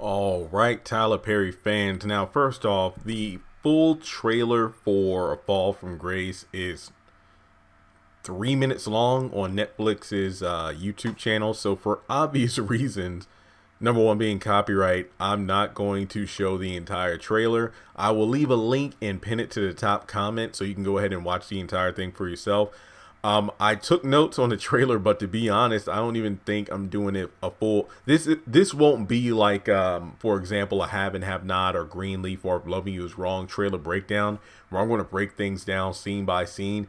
All right, Tyler Perry fans. Now, first off, the full trailer for A Fall from Grace is 3 minutes long on Netflix's YouTube channel. So, for obvious reasons, number one being copyright, I'm not going to show the entire trailer. I will leave a link and pin it to the top comment so you can go ahead and watch the entire thing for yourself. I took notes on the trailer, but to be honest, I don't even think I'm doing it a full. This won't be like, for example, a Have and Have Not or Greenleaf or Loving You Is Wrong trailer breakdown, where I'm going to break things down scene by scene.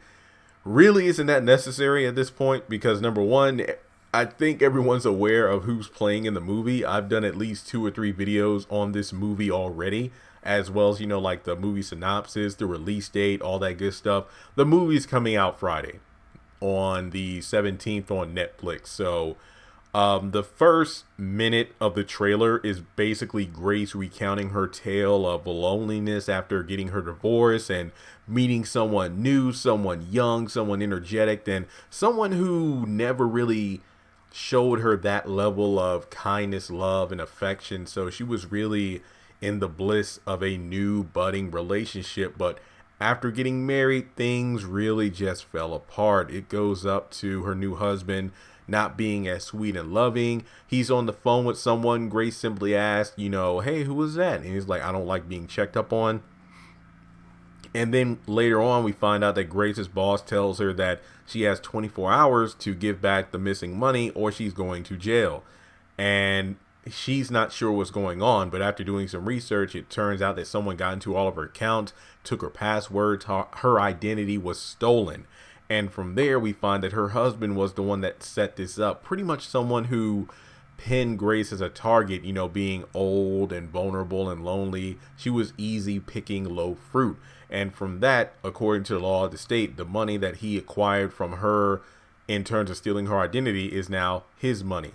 Really isn't that necessary at this point because number one, I think everyone's aware of who's playing in the movie. I've done at least 2 or 3 videos on this movie already, as well as, like the movie synopsis, the release date, all that good stuff. The movie's coming out Friday on the 17th on Netflix. So the first minute of the trailer is basically Grace recounting her tale of loneliness after getting her divorce and meeting someone new, someone young, someone energetic, and someone who never really showed her that level of kindness, love, and affection. So she was really in the bliss of a new budding relationship, but after getting married, things really just fell apart. It goes up to her new husband not being as sweet and loving. He's on the phone with someone. Grace simply asked, hey, who was that? And he's like, I don't like being checked up on. And then later on, we find out that Grace's boss tells her that she has 24 hours to give back the missing money or she's going to jail. And she's not sure what's going on, but after doing some research, it turns out that someone got into all of her accounts, took her passwords, her identity was stolen. And from there, we find that her husband was the one that set this up. Pretty much someone who pinned Grace as a target, being old and vulnerable and lonely. She was easy picking low fruit. And from that, according to the law of the state, the money that he acquired from her in terms of stealing her identity is now his money.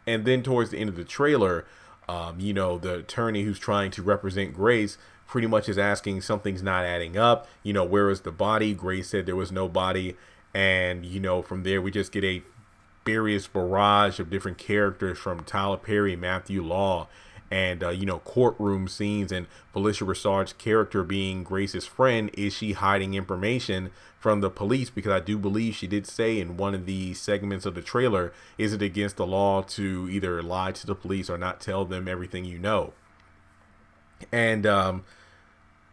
And then towards the end of the trailer, the attorney who's trying to represent Grace pretty much is asking something's not adding up. Where is the body? Grace said there was no body. And, from there, we just get a various barrage of different characters from Tyler Perry, Matthew Law, and, courtroom scenes, and Felicia Rashad's character being Grace's friend. Is she hiding information from the police? Because I do believe she did say in one of the segments of the trailer, is it against the law to either lie to the police or not tell them everything you know? And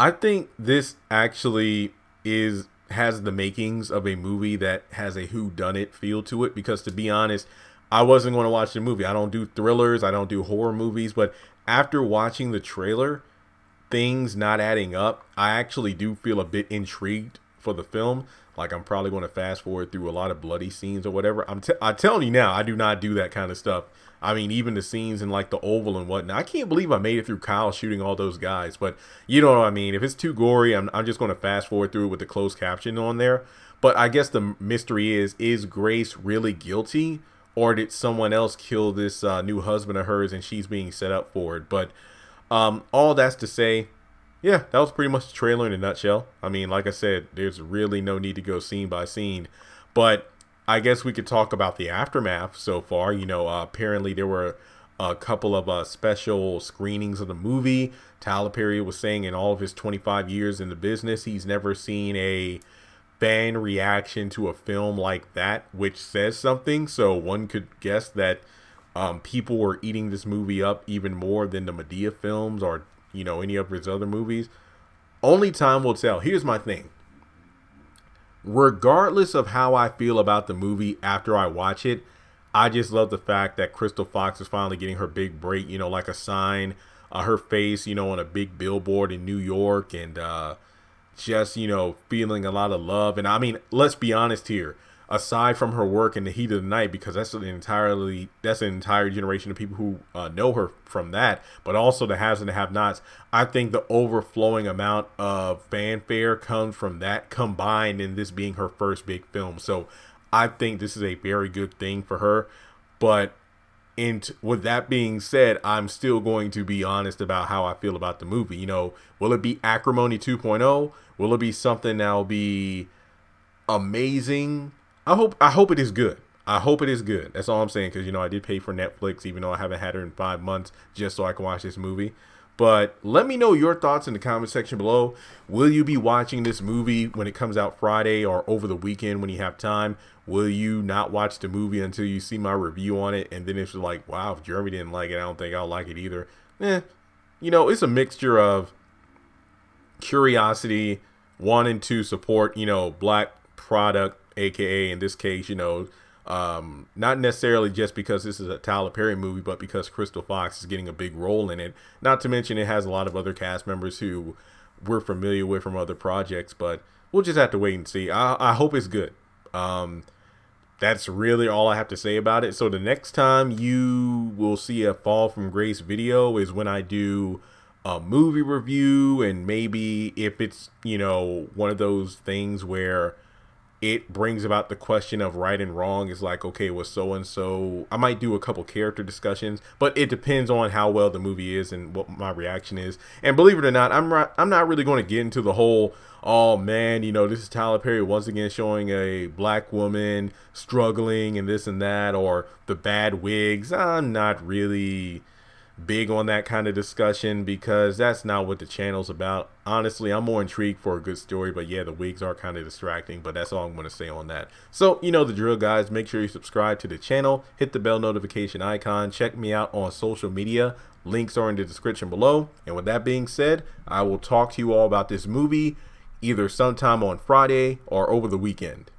I think this actually has the makings of a movie that has a whodunit feel to it, because to be honest, I wasn't going to watch the movie. I don't do thrillers. I don't do horror movies. But after watching the trailer, things not adding up, I actually do feel a bit intrigued for the film. Like, I'm probably going to fast forward through a lot of bloody scenes or whatever. I'm telling you now, I do not do that kind of stuff. I mean, even the scenes in like the Oval and whatnot. I can't believe I made it through Kyle shooting all those guys. But you know what I mean? If it's too gory, I'm just going to fast forward through it with the closed caption on there. But I guess the mystery is Grace really guilty? Or did someone else kill this new husband of hers and she's being set up for it? But all that's to say, yeah, that was pretty much the trailer in a nutshell. I mean, like I said, there's really no need to go scene by scene. But I guess we could talk about the aftermath so far. Apparently there were a couple of special screenings of the movie. Tyler Perry was saying in all of his 25 years in the business, he's never seen a fan reaction to a film like that, which says something. So one could guess that people were eating this movie up even more than the Medea films or any of his other movies. Only time will tell. Here's my thing. Regardless of how I feel about the movie after I watch it, I just love the fact that Crystal Fox is finally getting her big break, like a sign, her face, on a big billboard in New York, and just, feeling a lot of love. And I mean, let's be honest here. Aside from her work in The Heat of the Night, because that's an entire generation of people who know her from that, but also the haves and the have-nots, I think the overflowing amount of fanfare comes from that, combined in this being her first big film. So I think this is a very good thing for her. But with that being said, I'm still going to be honest about how I feel about the movie. Will it be Acrimony 2.0? Will it be something that'll be amazing? I hope it is good. I hope it is good. That's all I'm saying, because, I did pay for Netflix, even though I haven't had it in 5 months, just so I can watch this movie. But let me know your thoughts in the comment section below. Will you be watching this movie when it comes out Friday or over the weekend when you have time? Will you not watch the movie until you see my review on it? And then it's like, wow, if Jeremy didn't like it, I don't think I'll like it either. It's a mixture of curiosity, wanting to support, black product, aka in this case, not necessarily just because this is a Tyler Perry movie, but because Crystal Fox is getting a big role in it. Not to mention it has a lot of other cast members who we're familiar with from other projects, but we'll just have to wait and see. I hope it's good. That's really all I have to say about it. So the next time you will see a Fall from Grace video is when I do a movie review, and maybe if it's, one of those things where it brings about the question of right and wrong. It's like, okay, was so and so. I might do a couple character discussions, but it depends on how well the movie is and what my reaction is. And believe it or not, I'm not really going to get into the whole, oh man, this is Tyler Perry once again showing a black woman struggling and this and that, or the bad wigs. I'm not really big on that kind of discussion, because that's not what the channel's about. Honestly, I'm more intrigued for a good story, but yeah, the wigs are kind of distracting, but that's all I'm going to say on that. So, the drill, guys. Make sure you subscribe to the channel, hit the bell notification icon, check me out on social media. Links are in the description below. And with that being said, I will talk to you all about this movie either sometime on Friday or over the weekend.